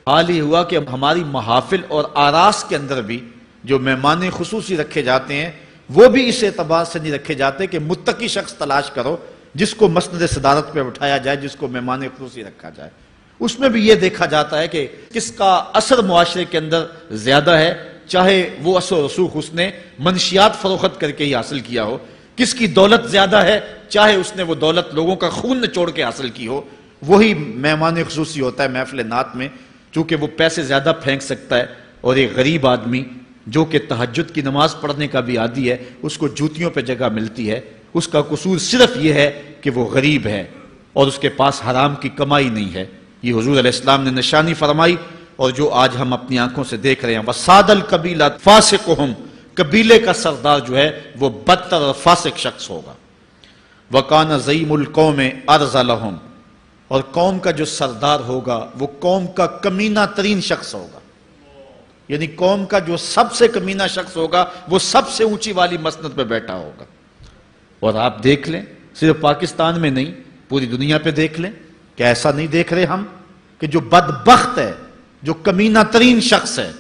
حال ہی ہوا کہ ہماری محافل اور آراس کے اندر بھی جو مہمان خصوصی رکھے جاتے ہیں وہ بھی اس اعتبار سے نہیں رکھے جاتے کہ متقی شخص تلاش کرو جس کو مسند صدارت پہ اٹھایا جائے، جس کو مہمان خصوصی رکھا جائے۔ اس میں بھی یہ دیکھا جاتا ہے کہ کس کا اثر معاشرے کے اندر زیادہ ہے، چاہے وہ اثر و رسوخ اس نے منشیات فروخت کر کے ہی حاصل کیا ہو، کس کی دولت زیادہ ہے، چاہے اس نے وہ دولت لوگوں کا خون نچوڑ کے حاصل کی ہو، وہی مہمان خصوصی ہوتا ہے محفل نعت میں، چونکہ وہ پیسے زیادہ پھینک سکتا ہے۔ اور ایک غریب آدمی جو کہ تہجد کی نماز پڑھنے کا بھی عادی ہے، اس کو جوتیوں پہ جگہ ملتی ہے۔ اس کا قصور صرف یہ ہے کہ وہ غریب ہے اور اس کے پاس حرام کی کمائی نہیں ہے۔ یہ حضور علیہ السلام نے نشانی فرمائی، اور جو آج ہم اپنی آنکھوں سے دیکھ رہے ہیں۔ وَسَادَ الْقَبِيلَةِ فَاسِقُهُمْ، قبیلے کا سردار جو ہے وہ بدتر اور فاسق شخص ہوگا۔ وَكَانَ زَعِيمُ الْقَوْمِ أَرْذَلَهُمْ، اور قوم کا جو سردار ہوگا وہ قوم کا کمینہ ترین شخص ہوگا، یعنی قوم کا جو سب سے کمینہ شخص ہوگا وہ سب سے اونچی والی مسند پہ بیٹھا ہوگا۔ اور آپ دیکھ لیں، صرف پاکستان میں نہیں پوری دنیا پہ دیکھ لیں کہ ایسا نہیں دیکھ رہے ہم کہ جو بدبخت ہے، جو کمینہ ترین شخص ہے،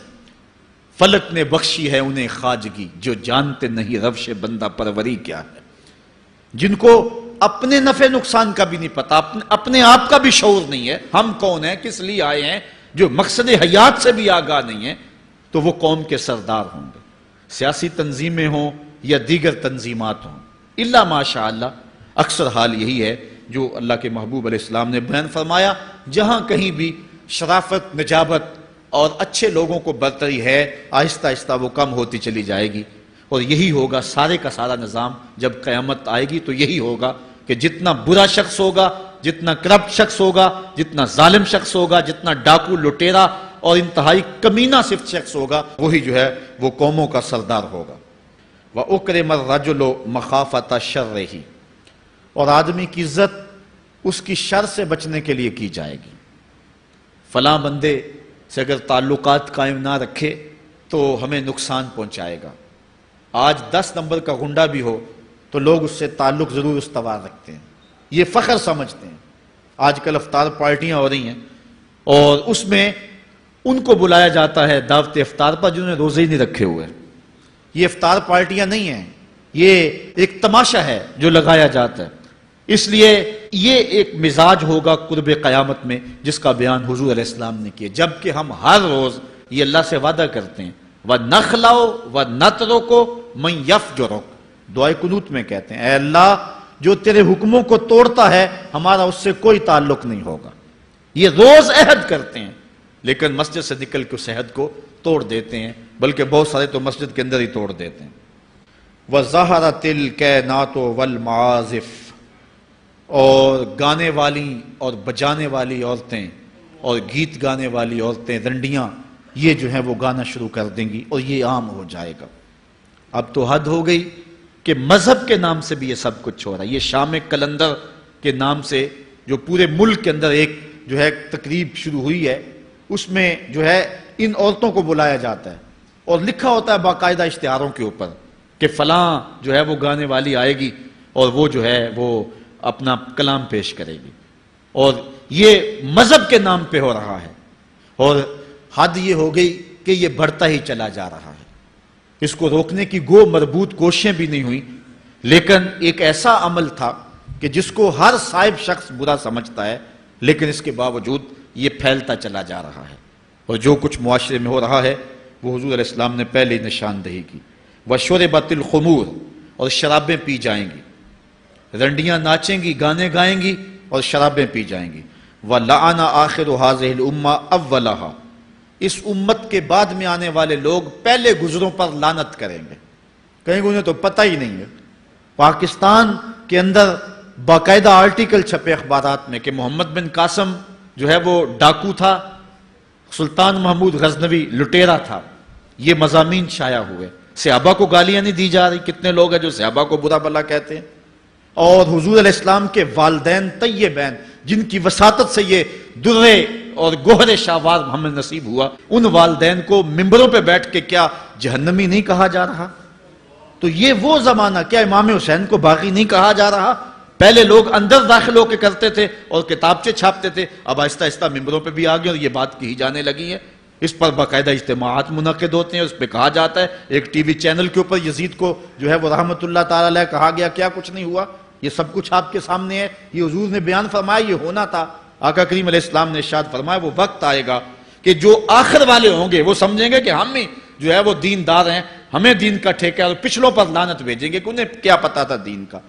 فلک نے بخشی ہے انہیں خواجگی، جو جانتے نہیں روش بندہ پروری کیا ہے، جن کو اپنے نفع نقصان کا بھی نہیں پتا، اپنے آپ کا بھی شعور نہیں ہے، ہم کون ہیں، کس لیے آئے ہیں، جو مقصد حیات سے بھی آگاہ نہیں ہے، تو وہ قوم کے سردار ہوں گے۔ سیاسی تنظیمیں ہوں یا دیگر تنظیمات ہوں، الا ماشاء اللہ اکثر حال یہی ہے جو اللہ کے محبوب علیہ السلام نے بیان فرمایا، جہاں کہیں بھی شرافت، نجابت اور اچھے لوگوں کو برتری ہے، آہستہ آہستہ وہ کم ہوتی چلی جائے گی۔ اور یہی ہوگا سارے کا سارا نظام، جب قیامت آئے گی تو یہی ہوگا کہ جتنا برا شخص ہوگا، جتنا کرپٹ شخص ہوگا، جتنا ظالم شخص ہوگا، جتنا ڈاکو لٹیرا اور انتہائی کمینہ صفت شخص ہوگا، وہی جو ہے وہ قوموں کا سردار ہوگا۔ وَأُكْرِمَ الرَّجُلُ مَخَافَةَ شَرِّهِ، اور آدمی کی عزت اس کی شر سے بچنے کے لیے کی جائے گی۔ فلاں بندے سے اگر تعلقات قائم نہ رکھے تو ہمیں نقصان پہنچائے گا۔ آج 10 نمبر کا غنڈہ بھی ہو تو لوگ اس سے تعلق ضرور استوار رکھتے ہیں، یہ فخر سمجھتے ہیں۔ آج کل افطار پارٹیاں ہو رہی ہیں اور اس میں ان کو بلایا جاتا ہے دعوت افطار پر جنہوں نے روزے ہی نہیں رکھے ہوئے۔ یہ افطار پارٹیاں نہیں ہیں، یہ ایک تماشا ہے جو لگایا جاتا ہے۔ اس لیے یہ ایک مزاج ہوگا قرب قیامت میں جس کا بیان حضور علیہ السلام نے کیا، جبکہ ہم ہر روز یہ اللہ سے وعدہ کرتے ہیں وَنَخْلَعُ وَنَتْرُكُ مَن يَفْجُرُكَ، دعائے قنوت میں کہتے ہیں اے اللہ جو تیرے حکموں کو توڑتا ہے ہمارا اس سے کوئی تعلق نہیں ہوگا۔ یہ روز عہد کرتے ہیں لیکن مسجد سے نکل کے اس عہد کو توڑ دیتے ہیں، بلکہ بہت سارے تو مسجد کے اندر ہی توڑ دیتے ہیں۔ وَظَهَرَتِ الْكَيْنَاتُ وَالْمَعَازِفُ، اور گانے والی اور بجانے والی عورتیں اور گیت گانے والی عورتیں، رنڈیاں، یہ جو ہیں وہ گانا شروع کر دیں گی اور یہ عام ہو جائے گا۔ اب تو حد ہو گئی کہ مذہب کے نام سے بھی یہ سب کچھ ہو رہا ہے۔ یہ شام کلندر کے نام سے جو پورے ملک کے اندر ایک جو ہے تقریب شروع ہوئی ہے، اس میں جو ہے ان عورتوں کو بلایا جاتا ہے اور لکھا ہوتا ہے باقاعدہ اشتہاروں کے اوپر کہ فلاں جو ہے وہ گانے والی آئے گی اور وہ جو ہے وہ اپنا کلام پیش کرے گی، اور یہ مذہب کے نام پہ ہو رہا ہے۔ اور حد یہ ہو گئی کہ یہ بڑھتا ہی چلا جا رہا ہے۔ اس کو روکنے کی گو مربوط کوششیں بھی نہیں ہوئی، لیکن ایک ایسا عمل تھا کہ جس کو ہر صاحب شخص برا سمجھتا ہے، لیکن اس کے باوجود یہ پھیلتا چلا جا رہا ہے، اور جو کچھ معاشرے میں ہو رہا ہے وہ حضور علیہ السلام نے پہلے ہی نشاندہی کی۔ وَشُرِبَتِ الْخُمُورُ، اور شرابیں پی جائیں گی، رنڈیاں ناچیں گی، گانے گائیں گی اور شرابیں پی جائیں گی۔ وَلَعَنَ آخِرُ هَذِهِ الْأُمَّةِ أَوَّلَهَا، اس امت کے بعد میں آنے والے لوگ پہلے گزروں پر لعنت کریں گے، کہیں گے انہیں تو پتہ ہی نہیں ہے۔ پاکستان کے اندر باقاعدہ آرٹیکل چھپے اخبارات میں کہ محمد بن قاسم جو ہے وہ ڈاکو تھا، سلطان محمود غزنوی لٹیرا تھا، یہ مضامین شائع ہوئے۔ صحابہ کو گالیاں نہیں دی جا رہی، کتنے لوگ ہیں جو صحابہ کو برا بھلا کہتے ہیں، اور حضور علیہ السلام کے والدین طیبین جن کی وساطت سے یہ درے اور گوہر شاہوار محمد نصیب ہوا، ان والدین کو ممبروں پہ بیٹھ کے کیا جہنمی نہیں کہا جا رہا؟ تو یہ وہ زمانہ، کیا امام حسین کو باغی نہیں کہا جا رہا؟ پہلے لوگ اندر داخل ہو کے کرتے تھے اور کتابچے چھاپتے تھے، اب آہستہ آہستہ ممبروں پہ بھی آ گئے اور یہ بات کہی جانے لگی ہے۔ اس پر باقاعدہ اجتماعات منعقد ہوتے ہیں، اس پہ کہا جاتا ہے۔ ایک ٹی وی چینل کے اوپر یزید کو جو ہے وہ رحمت اللہ تعالی علیہ کہا گیا، کیا کچھ نہیں ہوا، یہ سب کچھ آپ کے سامنے ہے، یہ حضور نے بیان فرمایا، یہ ہونا تھا۔ آقا کریم علیہ السلام نے ارشاد فرمایا وہ وقت آئے گا کہ جو آخر والے ہوں گے وہ سمجھیں گے کہ ہم ہی جو ہے وہ دیندار ہیں، ہمیں دین کا ٹھیکہ، اور پچھلوں پر لعنت بھیجیں گے کہ انہیں کیا پتا تھا دین کا۔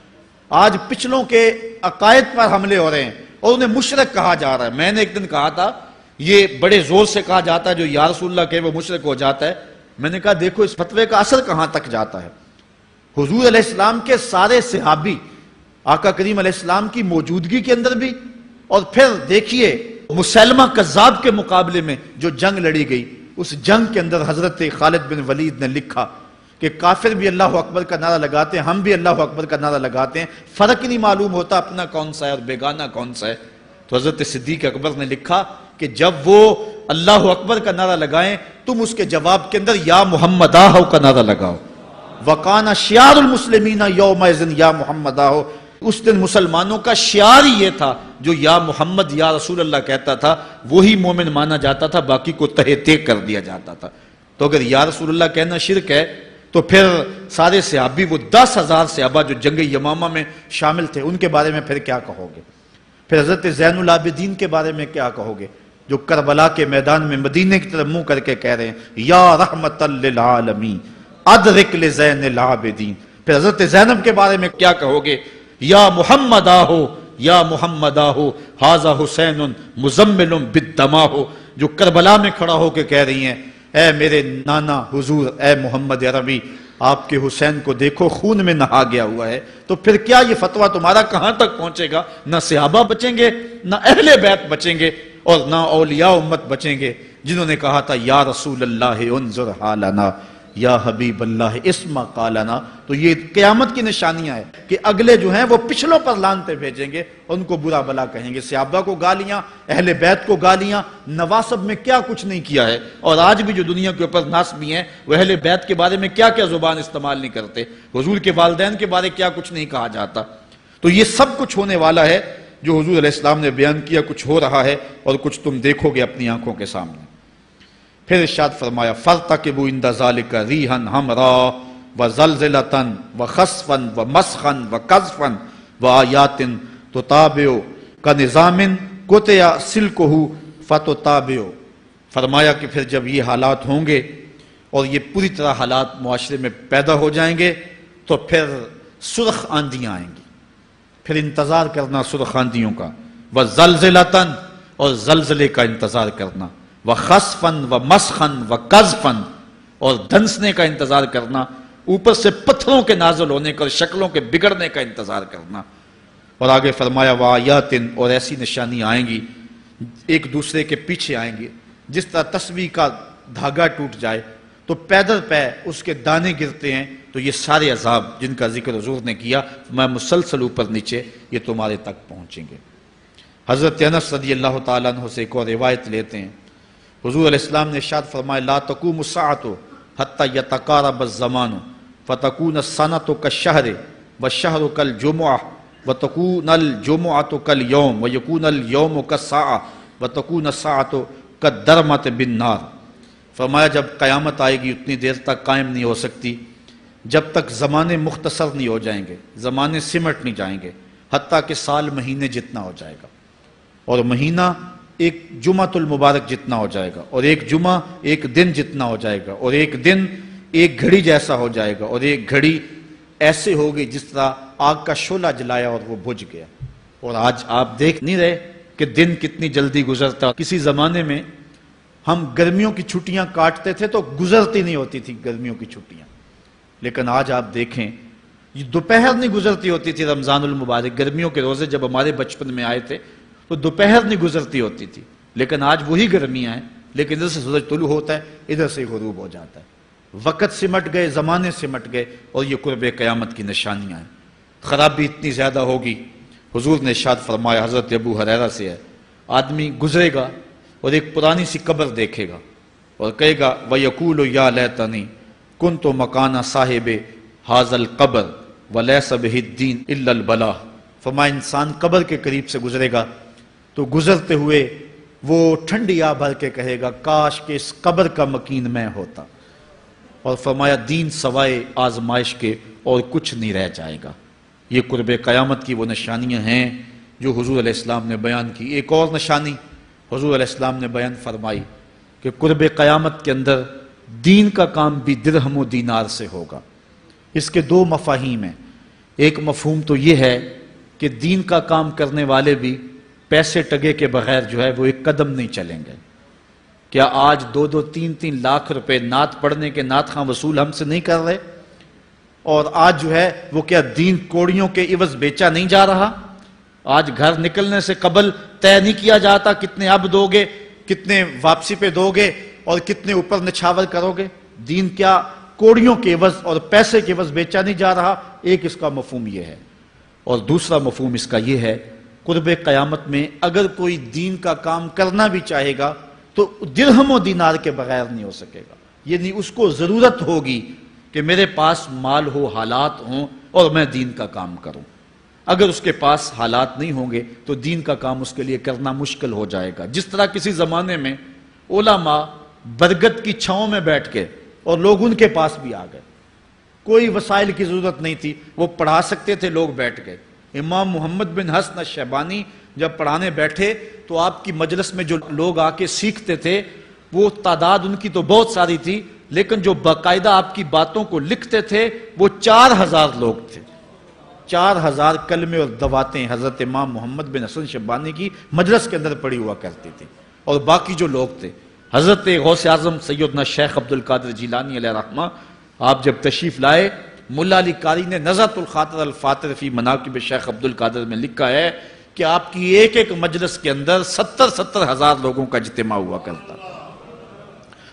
آج پچھلوں کے عقائد پر حملے ہو رہے ہیں اور انہیں مشرک کہا جا رہا ہے۔ میں نے ایک دن کہا تھا یہ بڑے زور سے کہا جاتا ہے جو یا رسول اللہ کہے وہ مشرک ہو جاتا ہے۔ میں نے کہا دیکھو اس فتوے کا اثر کہاں تک جاتا ہے۔ حضور علیہ السلام کے سارے صحابی آقا کریم علیہ السلام کی موجودگی کے اندر بھی، اور پھر دیکھیے مسلمہ کذاب کے مقابلے میں جو جنگ لڑی گئی، اس جنگ کے اندر حضرت خالد بن ولید نے لکھا کہ کافر بھی اللہ اکبر کا نعرہ لگاتے ہیں، ہم بھی اللہ اکبر کا نعرہ لگاتے ہیں، فرق نہیں معلوم ہوتا اپنا کون سا ہے اور بیگانہ کون سا ہے۔ تو حضرت صدیق اکبر نے لکھا کہ جب وہ اللہ اکبر کا نعرہ لگائیں تم اس کے جواب کے اندر یا محمد آہو کا نعرہ لگاؤ۔ وَقَانَ شِعَارُ الْمُسْلِمِينَ يَوْمَئِذٍ یا محمد آہو، اس دن مسلمانوں کا شعار ہی یہ تھا، جو یا محمد یا رسول اللہ کہتا تھا وہی مومن مانا جاتا تھا، باقی کو تہے تیگ کر دیا جاتا تھا۔ تو اگر یا رسول اللہ کہنا شرک ہے تو پھر سارے صحابی، وہ 10,000 صحابہ جو جنگ یمامہ میں شامل تھے، ان کے بارے میں پھر کیا کہو گے؟ پھر حضرت زین العابدین کے بارے میں کیا کہو گے جو کربلا کے میدان میں مدینے کی طرف منہ کر کے کہہ رہے ہیں یا رحمت للعالمین ادرک لزین العابدین۔ پھر حضرت زینب کے بارے میں کیا کہو گے؟ یا محمد آہو یا محمد آہو ھذا حسین مزمل بالدماء، جو کربلا میں کھڑا ہو کے کہہ رہی ہیں اے میرے نانا حضور، اے محمد عربی، آپ کے حسین کو دیکھو خون میں نہا گیا ہوا ہے۔ تو پھر کیا یہ فتویٰ تمہارا کہاں تک پہنچے گا؟ نہ صحابہ بچیں گے، نہ اہل بیت بچیں گے، اور نہ اولیاء امت بچیں گے، جنہوں نے کہا تھا یا رسول اللہ انظر حالنا، یا حبیب اللہ اسما قالنا. تو یہ قیامت کی نشانیاں ہیں کہ اگلے جو ہیں وہ پچھلوں پر لعنتیں بھیجیں گے، ان کو برا بلا کہیں گے، صحابہ کو گالیاں، اہل بیت کو گالیاں، نواسب میں کیا کچھ نہیں کیا ہے. اور آج بھی جو دنیا کے اوپر ناسبی ہیں وہ اہل بیت کے بارے میں کیا کیا زبان استعمال نہیں کرتے، حضور کے والدین کے بارے کیا کچھ نہیں کہا جاتا. تو یہ سب کچھ ہونے والا ہے جو حضور علیہ السلام نے بیان کیا، کچھ ہو رہا ہے اور کچھ تم دیکھو گے اپنی آنکھوں کے سامنے. پھر ارشاد فرمایا فَارْتَقِبُوا عِنْدَ ذَلِكَ رِيحًا حَمْرَاءَ وَزَلْزَلَةً وَخَسْفًا وَمَسْخًا وَقَذْفًا وَآيَاتٍ تُتَابِعُ كَنِظَامٍ قُطِعَ سِلْكُهُ فَتُتَابِعُ. فرمایا کہ پھر جب یہ حالات ہوں گے اور یہ پوری طرح حالات معاشرے میں پیدا ہو جائیں گے تو پھر سرخ آندیاں آئیں گی، پھر انتظار کرنا سرخ آندیوں کا. وَزَلْزَلَةً اور زلزلے کا انتظار کرنا، وَخَسْفًا وَمَسْخًا وَقَذْفًا اور دھنسنے کا انتظار کرنا، اوپر سے پتھروں کے نازل ہونے کا اور شکلوں کے بگڑنے کا انتظار کرنا. اور آگے فرمایا وَآيَاتٍ اور ایسی نشانیاں آئیں گی ایک دوسرے کے پیچھے آئیں گی، جس طرح تسبیح کا دھاگا ٹوٹ جائے تو پیدر پہ اس کے دانے گرتے ہیں. تو یہ سارے عذاب جن کا ذکر حضور نے کیا میں مسلسل اوپر نیچے یہ تمہارے تک پہنچیں گے. حضرت انس رضی اللہ تعالیٰ عنہ سے ایک اور روایت لیتے ہیں، حضور علیہ السلام نے ارشاد فرمایا لا تقوم الساعة حتى يتقارب الزمان فتكون السنة كالشهر والشهر كالجمعة وتكون الجمعة كاليوم ويكون اليوم كالساعة وتكون الساعة كالدرمة بالنار. فرمایا جب قیامت آئے گی اتنی دیر تک قائم نہیں ہو سکتی جب تک زمانے مختصر نہیں ہو جائیں گے، زمانے سمٹ نہیں جائیں گے، حتیٰ کہ سال مہینے جتنا ہو جائے گا، اور مہینہ ایک جمعۃ المبارک جتنا ہو جائے گا، اور ایک جمعہ ایک دن جتنا ہو جائے گا، اور ایک دن ایک گھڑی جیسا ہو جائے گا، اور ایک گھڑی ایسے ہوگی جس طرح آگ کا شعلہ جلایا اور وہ بجھ گیا. اور آج آپ دیکھ نہیں رہے کہ دن کتنی جلدی گزرتا. کسی زمانے میں ہم گرمیوں کی چھٹیاں کاٹتے تھے تو گزرتی نہیں ہوتی تھی گرمیوں کی چھٹیاں، لیکن آج آپ دیکھیں یہ دوپہر نہیں گزرتی ہوتی تھی. رمضان المبارک گرمیوں کے روزے جب ہمارے بچپن میں آئے تھے تو دوپہر نہیں گزرتی ہوتی تھی، لیکن آج وہی گرمیاں ہیں، لیکن ادھر سے سورج طلوع ہوتا ہے ادھر سے غروب ہو جاتا ہے. وقت سمٹ گئے، زمانے سمٹ گئے، اور یہ قرب قیامت کی نشانیاں ہیں. خرابی اتنی زیادہ ہوگی. حضور نے ارشاد فرمایا حضرت ابو ہریرہ سے ہے، آدمی گزرے گا اور ایک پرانی سی قبر دیکھے گا اور کہے گا وَيَقُولُ يَا لَيْتَنِي كُنْتُ مَكَانَ صَاحِبِ هَذَا الْقَبْرِ وَلَيْسَ بِهِ الدِّينُ إِلَّا الْبَلَاغُ. فرمایا انسان قبر کے قریب سے گزرے گا تو گزرتے ہوئے وہ ٹھنڈی آہ بھر کے کہے گا کاش کہ اس قبر کا مکین میں ہوتا. اور فرمایا دین سوائے آزمائش کے اور کچھ نہیں رہ جائے گا. یہ قرب قیامت کی وہ نشانیاں ہیں جو حضور علیہ السلام نے بیان کی. ایک اور نشانی حضور علیہ السلام نے بیان فرمائی کہ قرب قیامت کے اندر دین کا کام بھی درہم و دینار سے ہوگا. اس کے دو مفاہیم ہیں. ایک مفہوم تو یہ ہے کہ دین کا کام کرنے والے بھی پیسے ٹگے کے بغیر جو ہے وہ ایک قدم نہیں چلیں گے. کیا آج 2-3 لاکھ روپے نعت پڑھنے کے نعت خواں وصول ہم سے نہیں کر رہے؟ اور آج جو ہے وہ کیا دین کوڑیوں کے عوض بیچا نہیں جا رہا؟ آج گھر نکلنے سے قبل طے نہیں کیا جاتا کتنے اب دو گے، کتنے واپسی پہ دو گے اور کتنے اوپر نچھاور کرو گے؟ دین کیا کوڑیوں کے عوض اور پیسے کے عوض بیچا نہیں جا رہا؟ ایک اس کا مفہوم یہ ہے. اور دوسرا مفہوم اس کا یہ ہے قرب قیامت میں اگر کوئی دین کا کام کرنا بھی چاہے گا تو درہم و دینار کے بغیر نہیں ہو سکے گا. یعنی اس کو ضرورت ہوگی کہ میرے پاس مال ہو، حالات ہوں اور میں دین کا کام کروں. اگر اس کے پاس حالات نہیں ہوں گے تو دین کا کام اس کے لیے کرنا مشکل ہو جائے گا. جس طرح کسی زمانے میں علماء برگد کی چھاؤں میں بیٹھ کے اور لوگ ان کے پاس بھی آ گئے، کوئی وسائل کی ضرورت نہیں تھی، وہ پڑھا سکتے تھے، لوگ بیٹھ گئے. امام محمد بن حسن الشیبانی جب پڑھانے بیٹھے تو آپ کی مجلس میں جو لوگ آ کے سیکھتے تھے وہ تعداد ان کی تو بہت ساری تھی، لیکن جو باقاعدہ آپ کی باتوں کو لکھتے تھے وہ 4000 لوگ تھے. 4000 کلمے اور دواتیں حضرت امام محمد بن حسن شیبانی کی مجلس کے اندر پڑی ہوا کرتی تھی. اور باقی جو لوگ تھے حضرت غوث اعظم سیدنا شیخ عبد القادر جیلانی علیہ رحمہ، آپ جب تشریف لائے ملا علی قاری نے نزہۃ الخاطر الفاتر فی مناقب شیخ عبد القادر میں لکھا ہے کہ آپ کی ایک ایک مجلس کے اندر 70 ہزار لوگوں کا اجتماع ہوا کرتا.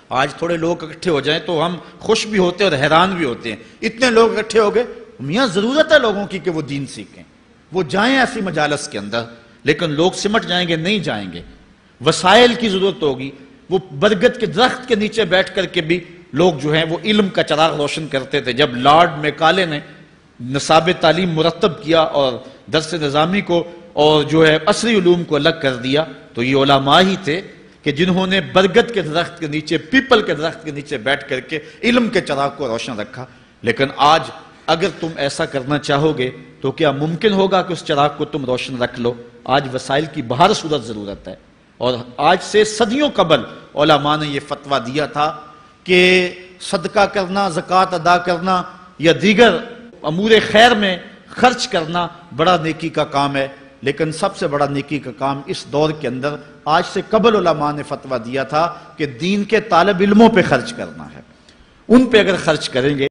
آج تھوڑے لوگ اکٹھے ہو جائیں تو ہم خوش بھی ہوتے ہیں اور حیران بھی ہوتے ہیں، اتنے لوگ اکٹھے ہو گئے۔ میاں ضرورت ہے لوگوں کی کہ وہ دین سیکھیں، وہ جائیں ایسی مجالس کے اندر، لیکن لوگ سمٹ جائیں گے، نہیں جائیں گے۔ وسائل کی ضرورت ہوگی، وہ برگد کے درخت کے نیچے بیٹھ کر کے بھی لوگ جو ہیں وہ علم کا چراغ روشن کرتے تھے۔ جب لارڈ میکالے نے نصاب تعلیم مرتب کیا اور درس نظامی کو اور جو ہے عصری علوم کو الگ کر دیا، تو یہ علماء ہی تھے کہ جنہوں نے برگد کے درخت کے نیچے، پیپل کے درخت کے نیچے بیٹھ کر کے علم کے چراغ کو روشن رکھا۔ لیکن آج اگر تم ایسا کرنا چاہو گے تو کیا ممکن ہوگا کہ اس چراغ کو تم روشن رکھ لو؟ آج وسائل کی بہر صورت ضرورت ہے، اور آج سے صدیوں قبل علماء نے یہ فتویٰ دیا تھا کہ صدقہ کرنا، زکوٰۃ ادا کرنا یا دیگر امور خیر میں خرچ کرنا بڑا نیکی کا کام ہے، لیکن سب سے بڑا نیکی کا کام اس دور کے اندر آج سے قبل علماء نے فتویٰ دیا تھا کہ دین کے طالب علموں پہ خرچ کرنا ہے۔ ان پہ اگر خرچ کریں گے